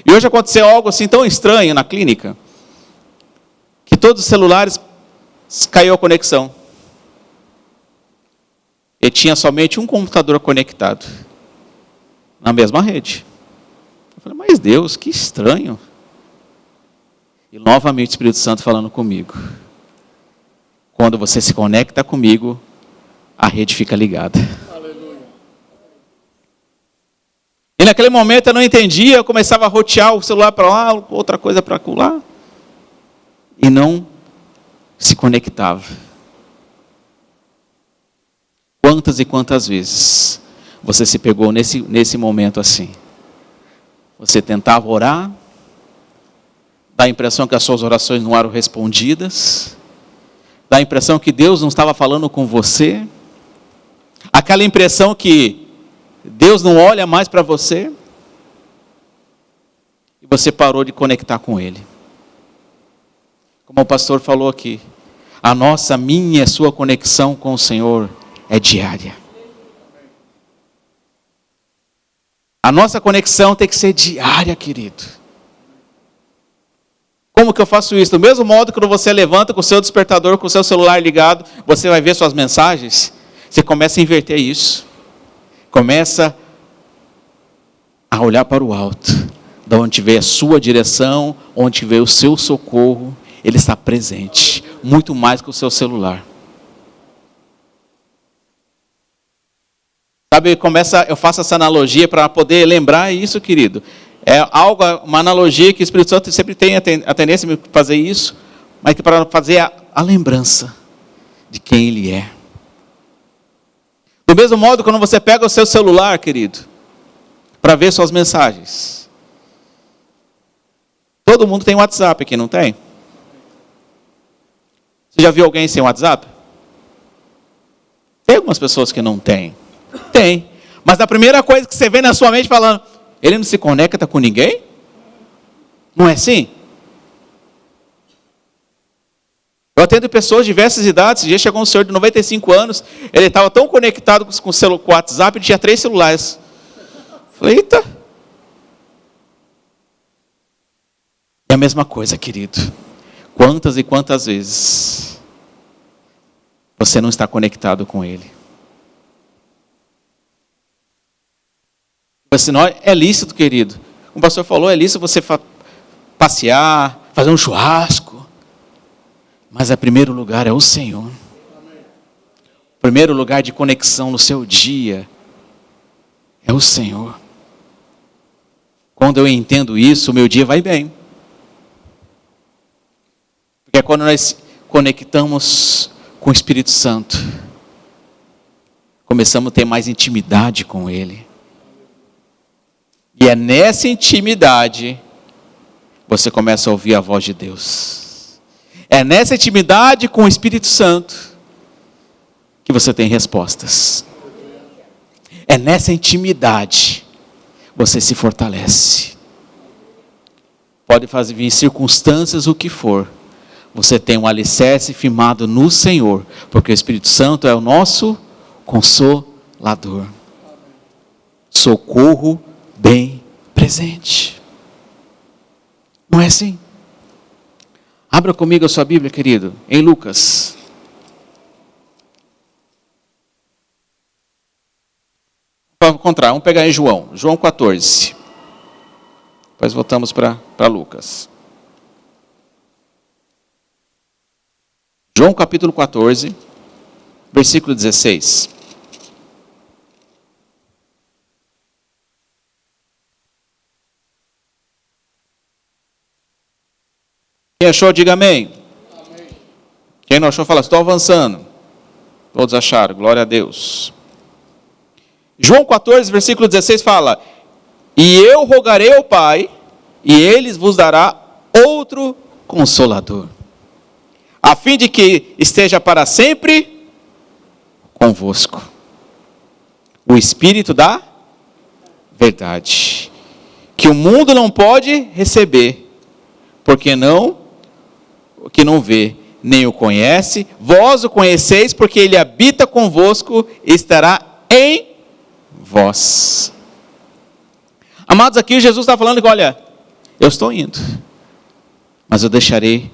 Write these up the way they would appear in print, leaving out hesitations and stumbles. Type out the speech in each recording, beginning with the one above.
E hoje aconteceu algo assim tão estranho na clínica, que todos os celulares caiu a conexão. E tinha somente um computador conectado, na mesma rede. Eu falei, mas Deus, que estranho. E novamente o Espírito Santo falando comigo. Quando você se conecta comigo, a rede fica ligada. E naquele momento eu não entendia, eu começava a rotear o celular para lá, outra coisa para lá. E não se conectava. Quantas e quantas vezes você se pegou nesse momento assim? Você tentava orar, dá a impressão que as suas orações não eram respondidas, dá a impressão que Deus não estava falando com você, aquela impressão que Deus não olha mais para você, e você parou de conectar com Ele. Como o pastor falou aqui, minha e sua conexão com o Senhor é diária. A nossa conexão tem que ser diária, querido. Como que eu faço isso? Do mesmo modo que quando você levanta com o seu despertador, com o seu celular ligado, você vai ver suas mensagens, você começa a inverter isso. Começa a olhar para o alto, de onde vem a sua direção, onde vem o seu socorro, Ele está presente, muito mais que o seu celular. Sabe, eu faço essa analogia para poder lembrar isso, querido. É uma analogia que o Espírito Santo sempre tem a tendência de fazer isso, mas que para fazer a lembrança de quem Ele é. Do mesmo modo, quando você pega o seu celular, querido, para ver suas mensagens. Todo mundo tem WhatsApp aqui, não tem? Você já viu alguém sem WhatsApp? Tem algumas pessoas que não têm. Tem. Mas a primeira coisa que você vê na sua mente falando, ele não se conecta com ninguém? Não é assim? Eu atendo pessoas de diversas idades. Já chegou um senhor de 95 anos. Ele estava tão conectado com o WhatsApp, ele tinha 3 celulares. Falei, eita. É a mesma coisa, querido. Quantas e quantas vezes você não está conectado com Ele? Senão é lícito, querido. Como o pastor falou, é lícito você passear, fazer um churrasco. Mas o primeiro lugar é o Senhor. O primeiro lugar de conexão no seu dia é o Senhor. Quando eu entendo isso, o meu dia vai bem. Porque é quando nós conectamos com o Espírito Santo, começamos a ter mais intimidade com Ele. E é nessa intimidade você começa a ouvir a voz de Deus. É nessa intimidade com o Espírito Santo que você tem respostas. É nessa intimidade você se fortalece. Pode vir circunstâncias, o que for. Você tem um alicerce firmado no Senhor, porque o Espírito Santo é o nosso consolador. Socorro bem presente. Não é assim? Abra comigo a sua Bíblia, querido, em Lucas. Vamos pegar em João 14. Depois voltamos para Lucas. João capítulo 14, versículo 16. Quem achou, diga amém. Amém. Quem não achou, fala, estou avançando. Todos acharam, glória a Deus. João 14, versículo 16 fala, e eu rogarei ao Pai, e Ele vos dará outro Consolador, a fim de que esteja para sempre convosco. O Espírito da verdade, que o mundo não pode receber, porque não vê, nem o conhece. Vós o conheceis, porque Ele habita convosco e estará em vós. Amados, aqui Jesus está falando que, olha, eu estou indo, mas eu deixarei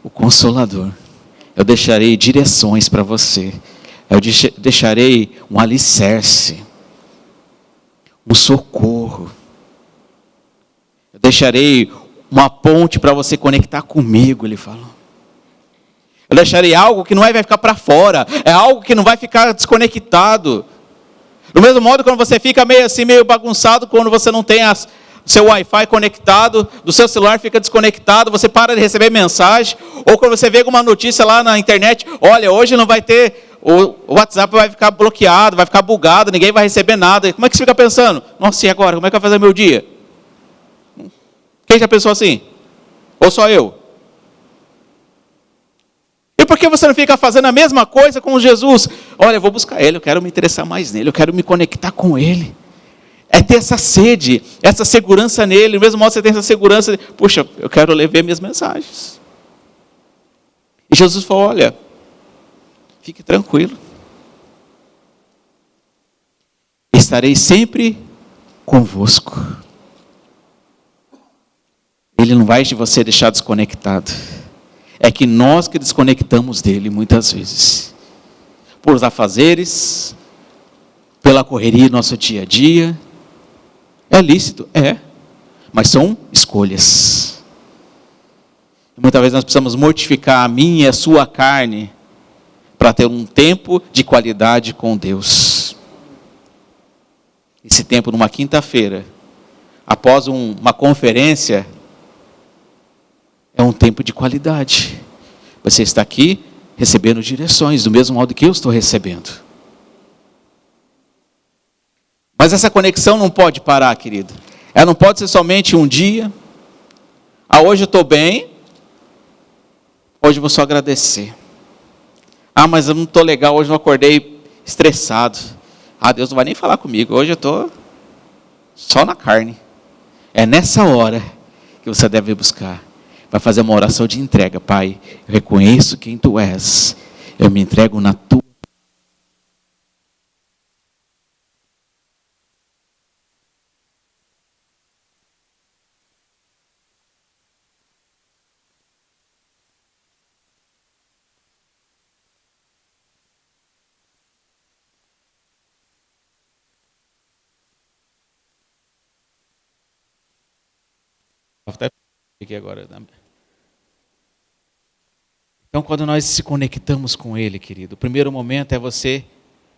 o Consolador, eu deixarei direções para você, eu deixarei um alicerce, um socorro, eu deixarei uma ponte para você conectar comigo, ele falou. Eu deixarei algo que não vai ficar para fora, é algo que não vai ficar desconectado. Do mesmo modo, quando você fica meio assim, meio bagunçado, quando você não tem seu Wi-Fi conectado, do seu celular fica desconectado, você para de receber mensagem, ou quando você vê alguma notícia lá na internet, olha, hoje não vai ter, o WhatsApp vai ficar bloqueado, vai ficar bugado, ninguém vai receber nada. Como é que você fica pensando? Nossa, e agora? Como é que vai fazer meu dia? Quem já pensou assim? Ou só eu? E por que você não fica fazendo a mesma coisa com Jesus? Olha, eu vou buscar Ele, eu quero me interessar mais nele, eu quero me conectar com Ele. É ter essa sede, essa segurança nele. Do mesmo modo você tem essa segurança, puxa, eu quero ver minhas mensagens. E Jesus falou, olha, fique tranquilo. Estarei sempre convosco. Ele não vai de você deixar desconectado. É que nós que desconectamos dele muitas vezes. Por os afazeres, pela correria do nosso dia a dia. É lícito? É. Mas são escolhas. Muitas vezes nós precisamos mortificar a minha e a sua carne para ter um tempo de qualidade com Deus. Esse tempo numa quinta-feira, após uma conferência, é um tempo de qualidade. Você está aqui recebendo direções, do mesmo modo que eu estou recebendo. Mas essa conexão não pode parar, querido. Ela não pode ser somente um dia. Hoje eu estou bem. Hoje eu vou só agradecer. Mas eu não estou legal, hoje eu acordei estressado. Deus não vai nem falar comigo, hoje eu estou só na carne. É nessa hora que você deve buscar. Vai fazer uma oração de entrega. Pai, eu reconheço quem Tu és. Eu me entrego na Tua. Aqui agora. Então, quando nós se conectamos com Ele, querido, o primeiro momento é você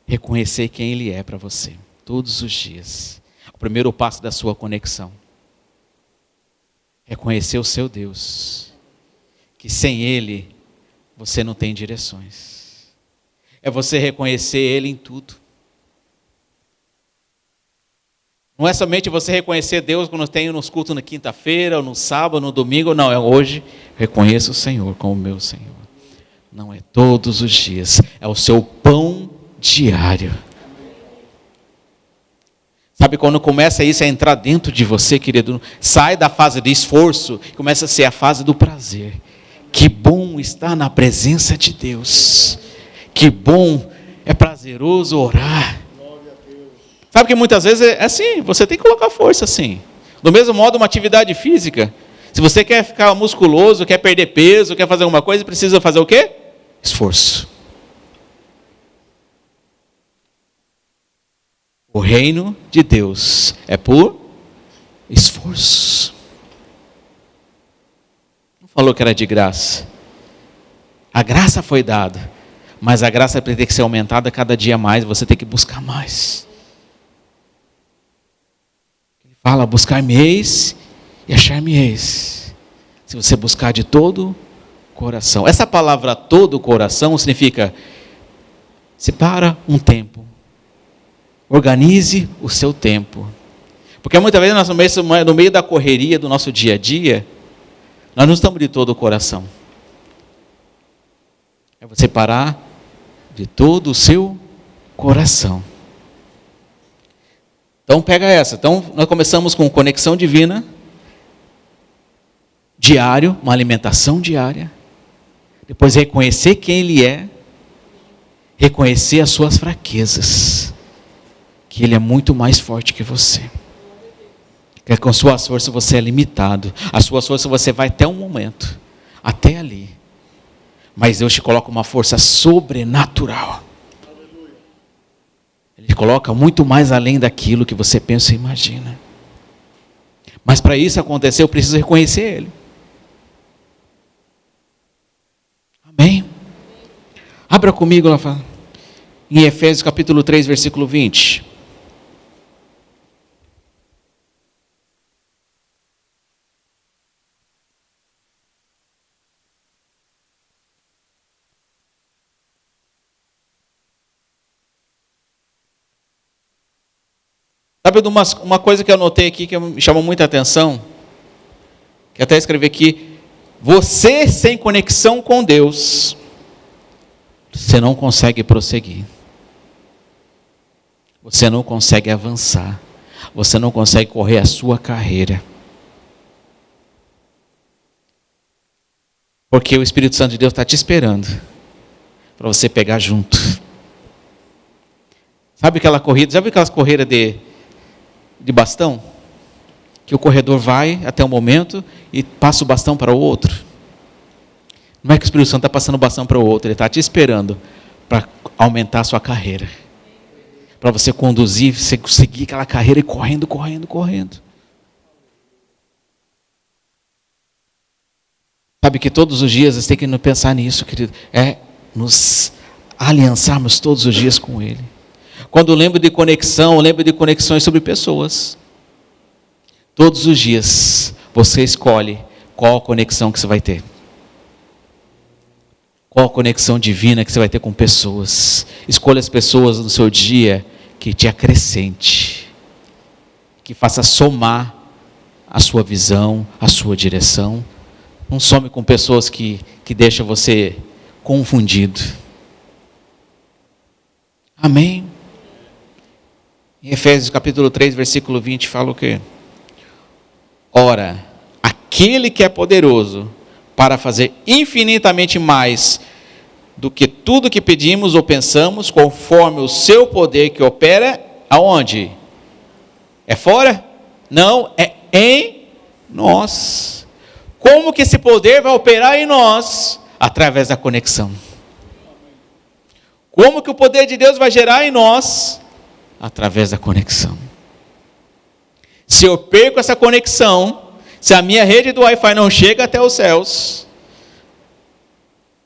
reconhecer quem Ele é para você, todos os dias. O primeiro passo da sua conexão. Reconhecer o seu Deus, que sem Ele, você não tem direções. É você reconhecer Ele em tudo. Não é somente você reconhecer Deus quando tem nos cultos na quinta-feira, ou no sábado, no domingo, não, é hoje, reconheço o Senhor como meu Senhor. Não é todos os dias, é o seu pão diário. Sabe quando começa isso a entrar dentro de você, querido, sai da fase de esforço, começa a ser a fase do prazer. Que bom estar na presença de Deus. Que bom, é prazeroso orar. Sabe que muitas vezes é assim, você tem que colocar força assim. Do mesmo modo, uma atividade física. Se você quer ficar musculoso, quer perder peso, quer fazer alguma coisa, precisa fazer o quê? Esforço. O reino de Deus é por esforço. Não falou que era de graça. A graça foi dada, mas a graça tem que ser aumentada cada dia mais, você tem que buscar mais. Fala, buscar-me-eis e achar-me-eis. Se você buscar de todo o coração. Essa palavra todo o coração significa, separa um tempo. Organize o seu tempo. Porque muitas vezes nós, no meio da correria do nosso dia a dia, nós não estamos de todo o coração. É você parar de todo o seu coração. Então pega essa. Então nós começamos com conexão divina, diário, uma alimentação diária. Depois reconhecer quem Ele é, reconhecer as suas fraquezas, que Ele é muito mais forte que você. Porque com suas forças você é limitado. As suas forças você vai até um momento. Até ali. Mas Deus te coloca uma força sobrenatural. Ele te coloca muito mais além daquilo que você pensa e imagina. Mas para isso acontecer, eu preciso reconhecer Ele. Amém? Abra comigo lá em Efésios capítulo 3, versículo 20. Sabe uma coisa que eu notei aqui que me chamou muita atenção? Que até escrevi aqui. Você sem conexão com Deus, você não consegue prosseguir. Você não consegue avançar. Você não consegue correr a sua carreira. Porque o Espírito Santo de Deus está te esperando para você pegar junto. Sabe aquela corrida? Já viu aquelas corridas de bastão? Que o corredor vai até um momento e passa o bastão para o outro. Não é que o Espírito Santo está passando o bastão para o outro, ele está te esperando para aumentar a sua carreira. Para você conduzir, você seguir aquela carreira e correndo. Sabe que todos os dias você tem que pensar nisso, querido. É nos aliançarmos todos os dias com Ele. Quando eu lembro de conexão, eu lembro de conexões sobre pessoas. Todos os dias você escolhe qual a conexão que você vai ter. Qual a conexão divina que você vai ter com pessoas. Escolha as pessoas no seu dia que te acrescente. Que faça somar a sua visão, a sua direção. Não some com pessoas que deixam você confundido. Amém? Em Efésios capítulo 3, versículo 20, fala o quê? Ora, aquele que é poderoso para fazer infinitamente mais do que tudo que pedimos ou pensamos, conforme o seu poder que opera, aonde? É fora? Não, é em nós. Como que esse poder vai operar em nós? Através da conexão. Como que o poder de Deus vai gerar em nós? Através da conexão. Se eu perco essa conexão, se a minha rede do Wi-Fi não chega até os céus,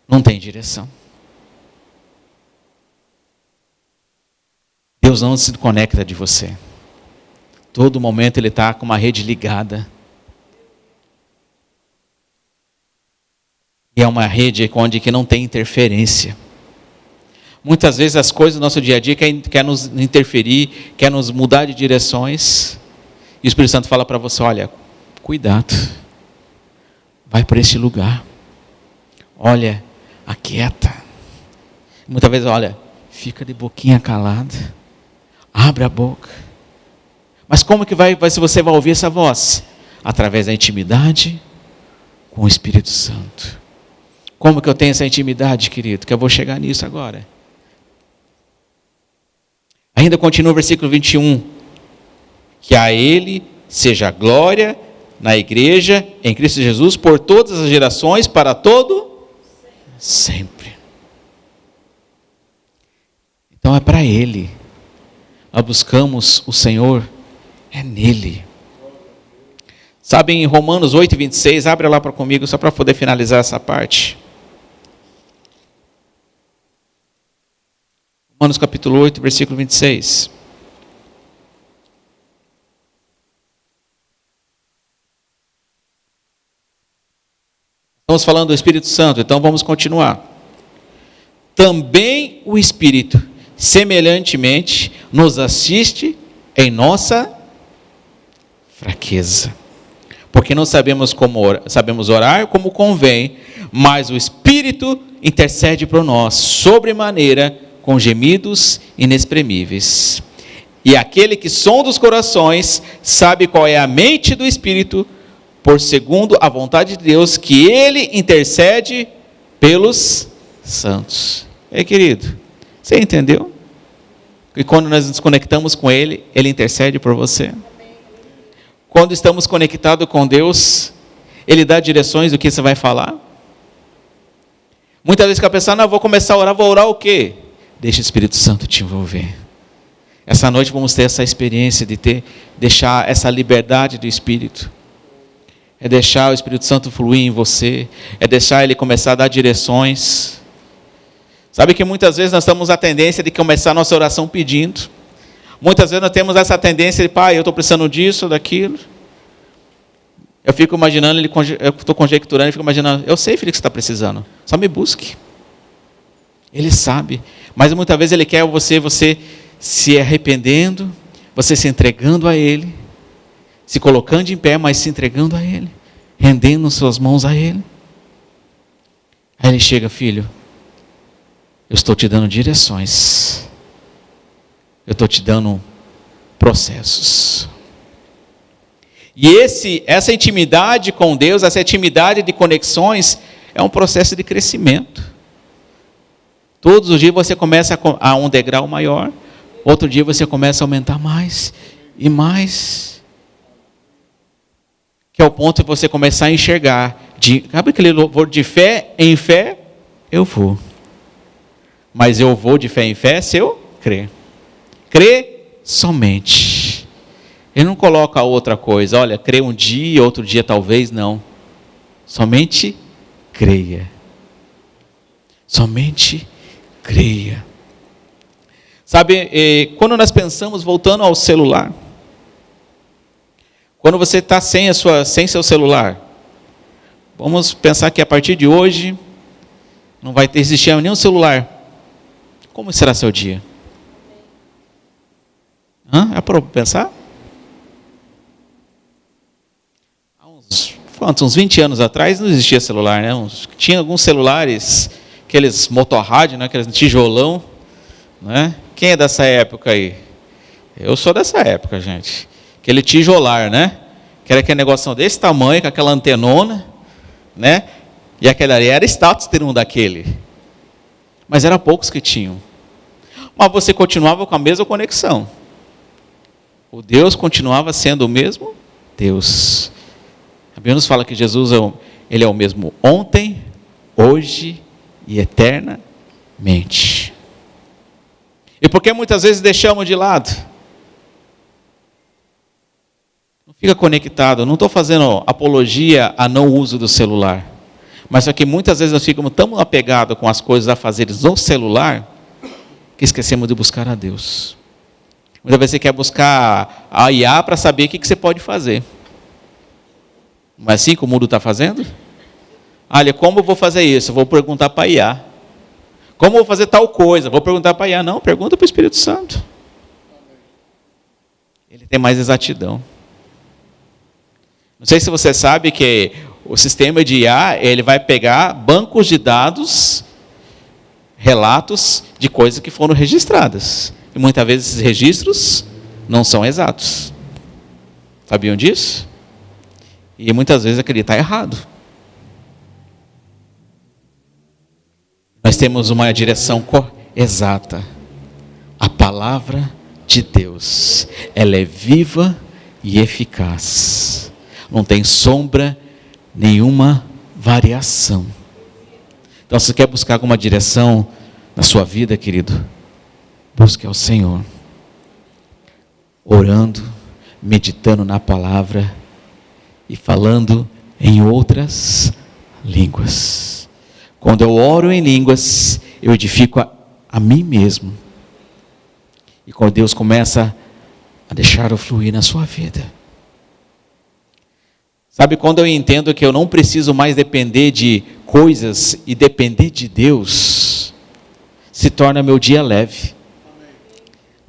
não tem direção. Deus não se conecta de você. Todo momento Ele está com uma rede ligada. E é uma rede onde que não tem interferência. Muitas vezes as coisas do nosso dia a dia quer nos interferir, quer nos mudar de direções. E o Espírito Santo fala para você, olha, cuidado. Vai para esse lugar. Olha, aquieta. Muitas vezes, olha, fica de boquinha calada. Abre a boca. Mas como que se você vai ouvir essa voz? Através da intimidade com o Espírito Santo. Como que eu tenho essa intimidade, querido? Que eu vou chegar nisso agora. Ainda continua o versículo 21. Que a Ele seja a glória na igreja, em Cristo Jesus, por todas as gerações, para todo sempre. Então é para Ele. Nós buscamos o Senhor, é nele. Sabe em Romanos 8, 26, abre lá para comigo, só para poder finalizar essa parte. Romanos capítulo 8, versículo 26. Estamos falando do Espírito Santo, então vamos continuar. Também o Espírito, semelhantemente, nos assiste em nossa fraqueza. Porque não sabemos orar como convém, mas o Espírito intercede por nós, sobremaneira, com gemidos inexprimíveis. E aquele que sonda os corações, sabe qual é a mente do Espírito, por segundo a vontade de Deus, que Ele intercede pelos santos. Ei, querido, você entendeu? Que quando nós nos conectamos com Ele, Ele intercede por você. Quando estamos conectados com Deus, Ele dá direções do que você vai falar. Muitas vezes fica pensando, não, vou começar a orar, vou orar o quê? Deixa o Espírito Santo te envolver. Essa noite vamos ter essa experiência de deixar essa liberdade do Espírito. É deixar o Espírito Santo fluir em você. É deixar Ele começar a dar direções. Sabe que muitas vezes nós temos a tendência de começar a nossa oração pedindo. Muitas vezes nós temos essa tendência de, pai, eu estou precisando disso, daquilo. Eu fico imaginando, eu estou conjecturando, eu fico imaginando, eu sei, filho, que você está precisando. Só me busque. Ele sabe. Mas muitas vezes Ele quer você se arrependendo, você se entregando a Ele, se colocando em pé, mas se entregando a Ele, rendendo suas mãos a Ele. Aí Ele chega, filho, eu estou te dando direções, eu estou te dando processos. E essa intimidade com Deus, essa intimidade de conexões, é um processo de crescimento. Todos os dias você começa a um degrau maior, outro dia você começa a aumentar mais e mais. Que é o ponto de você começar a enxergar. Sabe aquele louvor de fé em fé? Eu vou. Mas eu vou de fé em fé se eu crer. Crer somente. Ele não coloca outra coisa. Olha, crê um dia, outro dia talvez não. Somente creia. Somente creia. Sabe, quando nós pensamos, voltando ao celular, quando você está sem seu celular, vamos pensar que a partir de hoje não vai existir nenhum celular. Como será seu dia? É para pensar? Uns 20 anos atrás não existia celular, né? Tinha alguns celulares, aqueles motorrádio, né? Aqueles tijolão, né? Quem é dessa época aí? Eu sou dessa época, gente. Aquele tijolar, né? Que era aquele negócio desse tamanho, com aquela antenona, né? E aquele ali era status ter um daquele. Mas eram poucos que tinham. Mas você continuava com a mesma conexão. O Deus continuava sendo o mesmo Deus. A Bíblia nos fala que Jesus Ele é o mesmo ontem, hoje e eternamente. E por que muitas vezes deixamos de lado? Não fica conectado. Não estou fazendo apologia a não uso do celular. Mas só que muitas vezes nós ficamos tão apegados com as coisas a fazer no celular, que esquecemos de buscar a Deus. Muitas vezes você quer buscar a IA para saber o que você pode fazer. Não é assim que o mundo está fazendo? Olha, como eu vou fazer isso? Eu vou perguntar para a IA. Como eu vou fazer tal coisa? Vou perguntar para a IA. Não, pergunta para o Espírito Santo. Ele tem mais exatidão. Não sei se você sabe que o sistema de IA, ele vai pegar bancos de dados, relatos de coisas que foram registradas. E muitas vezes esses registros não são exatos. Sabiam disso? E muitas vezes aquele está errado. Nós temos uma direção exata. A palavra de Deus, ela é viva e eficaz. Não tem sombra, nenhuma variação. Então, se você quer buscar alguma direção na sua vida, querido, busque ao Senhor. Orando, meditando na palavra e falando em outras línguas. Quando eu oro em línguas, eu edifico a mim mesmo. E quando Deus começa a deixar eu fluir na sua vida. Sabe, quando eu entendo que eu não preciso mais depender de coisas e depender de Deus, se torna meu dia leve.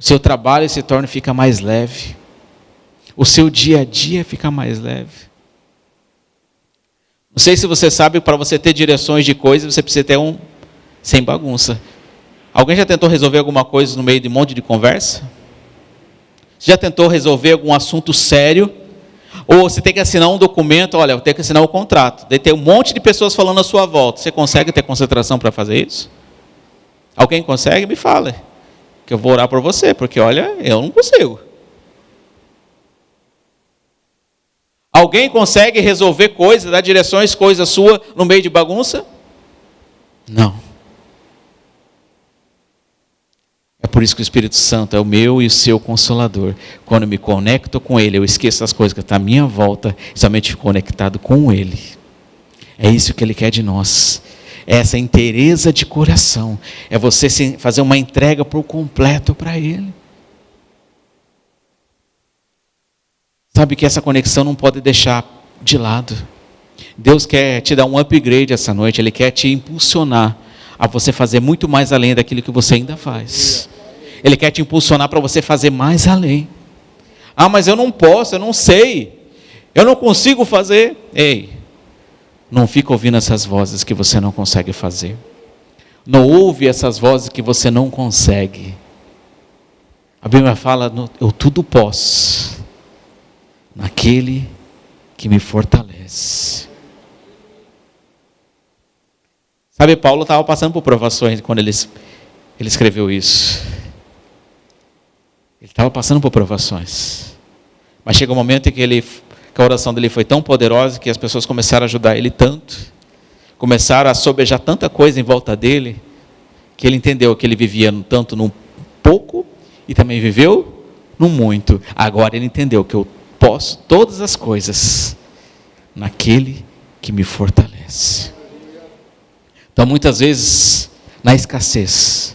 O seu trabalho fica mais leve. O seu dia a dia fica mais leve. Não sei se você sabe, para você ter direções de coisas, você precisa ter sem bagunça. Alguém já tentou resolver alguma coisa no meio de um monte de conversa? Já tentou resolver algum assunto sério? Ou você tem que assinar um documento, olha, eu tenho que assinar o contrato. Daí tem um monte de pessoas falando à sua volta. Você consegue ter concentração para fazer isso? Alguém consegue? Me fala. Que eu vou orar por você, porque olha, eu não consigo. Alguém consegue resolver coisas, dar direções, coisa sua, no meio de bagunça? Não. É por isso que o Espírito Santo é o meu e o seu consolador. Quando eu me conecto com Ele, eu esqueço as coisas que estão à minha volta, somente fico conectado com Ele. É isso que Ele quer de nós. É essa inteireza de coração. É você fazer uma entrega por completo para Ele. Sabe que essa conexão não pode deixar de lado. Deus quer te dar um upgrade essa noite. Ele quer te impulsionar a você fazer muito mais além daquilo que você ainda faz. Ele quer te impulsionar para você fazer mais além. Ah, mas eu não posso, eu não sei. Eu não consigo fazer. Ei, não fica ouvindo essas vozes que você não consegue fazer. Não ouve essas vozes que você não consegue. A Bíblia fala, eu tudo posso naquele que me fortalece. Sabe, Paulo estava passando por provações quando ele escreveu isso. Ele estava passando por provações. Mas chega um momento em que a oração dele foi tão poderosa que as pessoas começaram a ajudar ele tanto, começaram a sobejar tanta coisa em volta dele, que ele entendeu que ele vivia tanto no pouco e também viveu no muito. Agora ele entendeu que eu posso todas as coisas naquele que me fortalece. Então muitas vezes na escassez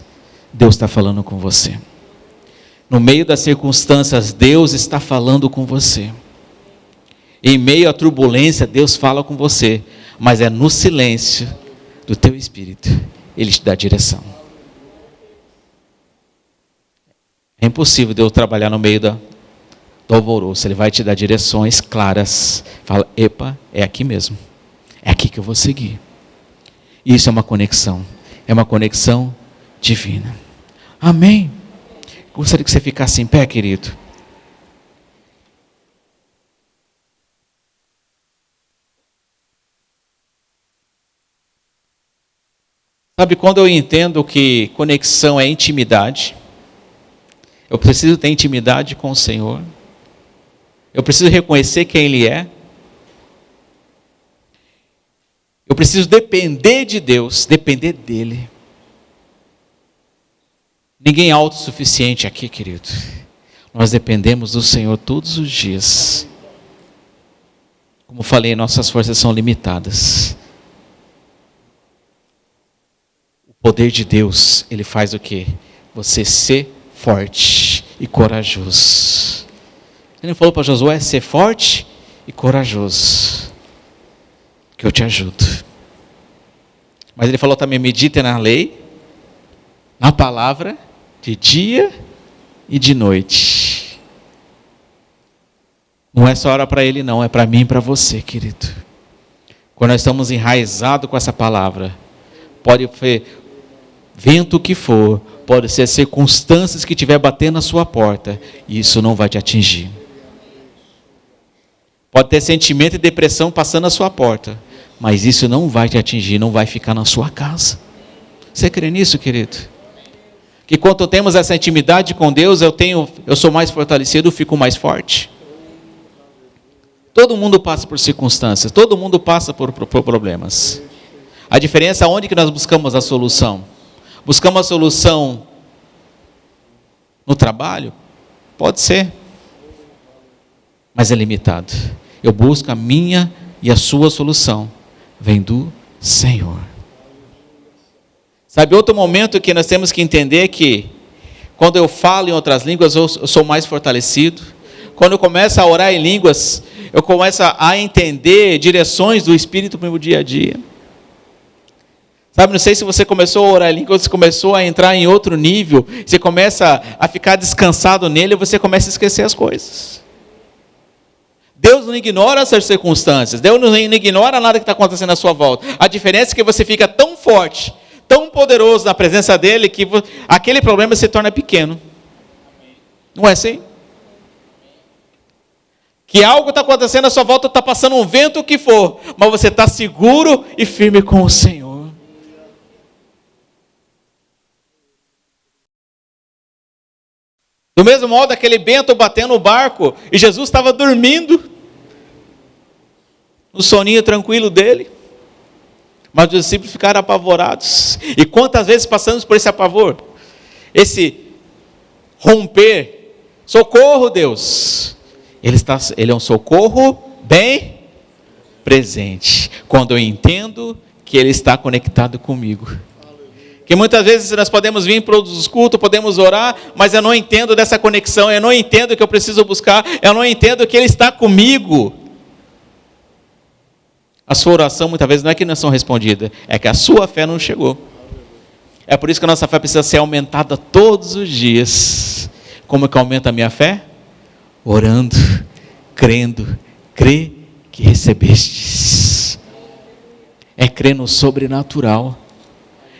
Deus está falando com você. No meio das circunstâncias Deus está falando com você. Em meio à turbulência Deus fala com você, mas é no silêncio do teu espírito Ele te dá direção. É impossível Deus trabalhar no meio do alvoroço. Ele vai te dar direções claras. Fala, epa, é aqui mesmo. É aqui que eu vou seguir. Isso é uma conexão. É uma conexão divina. Amém? Gostaria que você ficasse em pé, querido. Sabe, quando eu entendo que conexão é intimidade, eu preciso ter intimidade com o Senhor. Eu preciso reconhecer quem Ele é. Eu preciso depender de Deus, depender dEle. Ninguém é autossuficiente aqui, querido. Nós dependemos do Senhor todos os dias. Como falei, nossas forças são limitadas. O poder de Deus, Ele faz o quê? Você ser forte e corajoso. Ele falou para Josué, ser forte e corajoso, que eu te ajudo. Mas ele falou também, medite na lei, na palavra, de dia e de noite. Não é só hora para ele não, é para mim e para você, querido. Quando nós estamos enraizados com essa palavra, pode ser vento que for, pode ser circunstâncias que estiver batendo na sua porta, e isso não vai te atingir. Pode ter sentimento de depressão passando na sua porta, mas isso não vai te atingir, não vai ficar na sua casa. Você crê nisso, querido? Que quando temos essa intimidade com Deus, eu sou mais fortalecido, eu fico mais forte. Todo mundo passa por circunstâncias, todo mundo passa por problemas. A diferença é onde que nós buscamos a solução. Buscamos a solução no trabalho? Pode ser, mas é limitado. Eu busco a minha e a sua solução. Vem do Senhor. Sabe, outro momento que nós temos que entender que quando eu falo em outras línguas, eu sou mais fortalecido. Quando eu começo a orar em línguas, eu começo a entender direções do Espírito para o meu dia a dia. Sabe, não sei se você começou a orar em línguas, você começou a entrar em outro nível, você começa a ficar descansado nele, você começa a esquecer as coisas. Deus não ignora essas circunstâncias, Deus não ignora nada que está acontecendo à sua volta. A diferença é que você fica tão forte, tão poderoso na presença dele, que aquele problema se torna pequeno. Não é assim? Que algo está acontecendo à sua volta, está passando um vento, o que for, mas você está seguro e firme com o Senhor. Do mesmo modo, aquele vento batendo no barco, e Jesus estava dormindo. no soninho tranquilo dele. Mas os discípulos ficaram apavorados. E quantas vezes passamos por esse apavor? Esse romper. Socorro, Deus. Ele é um socorro bem presente. Quando eu entendo que Ele está conectado comigo. Que muitas vezes nós podemos vir para os cultos, podemos orar, mas eu não entendo dessa conexão, eu não entendo que eu preciso buscar, eu não entendo que Ele está comigo. A sua oração muitas vezes não é que não são respondidas, é que a sua fé não chegou. É por isso que a nossa fé precisa ser aumentada todos os dias. Como que aumenta a minha fé? Orando, crendo, crê que recebestes. É crer no sobrenatural.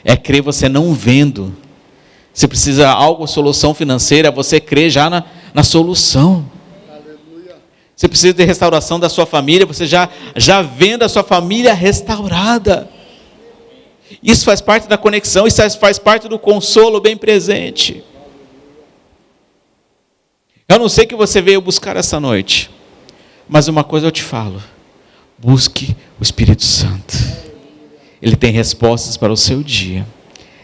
É crer você não vendo. Se precisa algo, solução financeira, você crê já na solução. Você precisa de restauração da sua família, você já vendo a sua família restaurada. Isso faz parte da conexão, isso faz parte do consolo bem presente. Eu não sei o que você veio buscar essa noite, mas uma coisa eu te falo: busque o Espírito Santo. Ele tem respostas para o seu dia,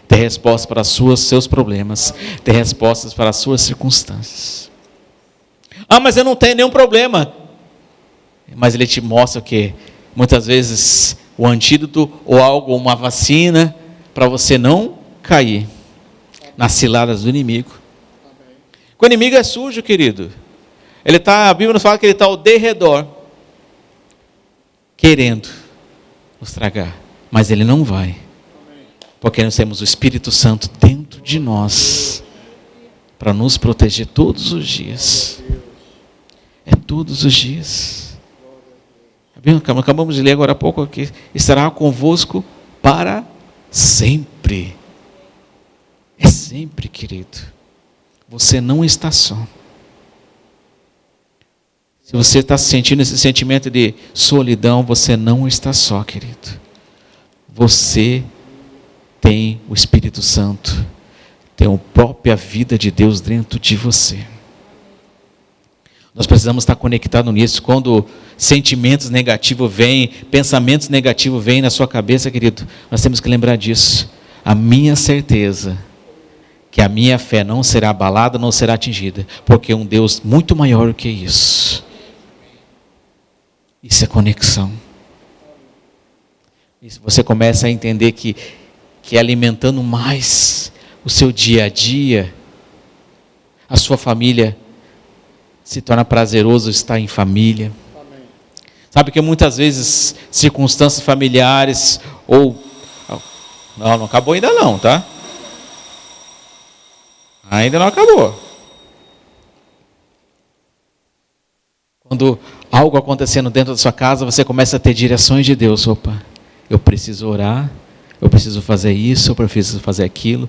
tem respostas para os seus problemas, tem respostas para as suas circunstâncias. Ah, mas eu não tenho nenhum problema. Mas Ele te mostra o quê? Muitas vezes o antídoto ou algo, uma vacina, para você não cair nas ciladas do inimigo. Porque o inimigo é sujo, querido. A Bíblia nos fala que ele está ao derredor, querendo nos tragar. Mas ele não vai. Porque nós temos o Espírito Santo dentro de nós, para nos proteger todos os dias. É todos os dias. Acabamos de ler agora há pouco aqui. Estará convosco para sempre. É sempre, querido. Você não está só. Se você está sentindo esse sentimento de solidão, você não está só, querido. Você tem o Espírito Santo. Tem a própria vida de Deus dentro de você. Nós precisamos estar conectados nisso. Quando sentimentos negativos vêm, pensamentos negativos vêm na sua cabeça, querido, nós temos que lembrar disso. A minha certeza que a minha fé não será abalada, não será atingida, porque um Deus muito maior do que isso. Isso é conexão. Isso você começa a entender que alimentando mais o seu dia a dia, a sua família se torna prazeroso estar em família. Amém. Sabe que muitas vezes circunstâncias familiares não acabou ainda não, tá? Ainda não acabou. Quando algo acontecendo dentro da sua casa, você começa a ter direções de Deus. Opa, eu preciso orar, eu preciso fazer isso, eu preciso fazer aquilo,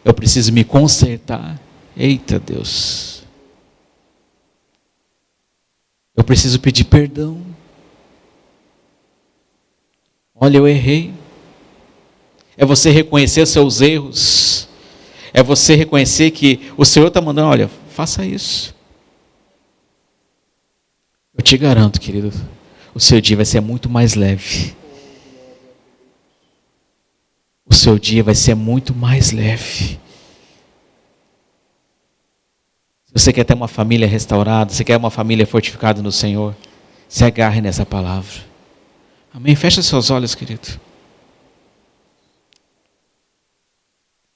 eu preciso me consertar. Eita Deus. Eu preciso pedir perdão. Olha, eu errei. É você reconhecer os seus erros. É você reconhecer que o Senhor está mandando, olha, faça isso. Eu te garanto, querido, o seu dia vai ser muito mais leve. O seu dia vai ser muito mais leve. Se você quer ter uma família restaurada, você quer uma família fortificada no Senhor, se agarre nessa palavra. Amém? Fecha seus olhos, querido.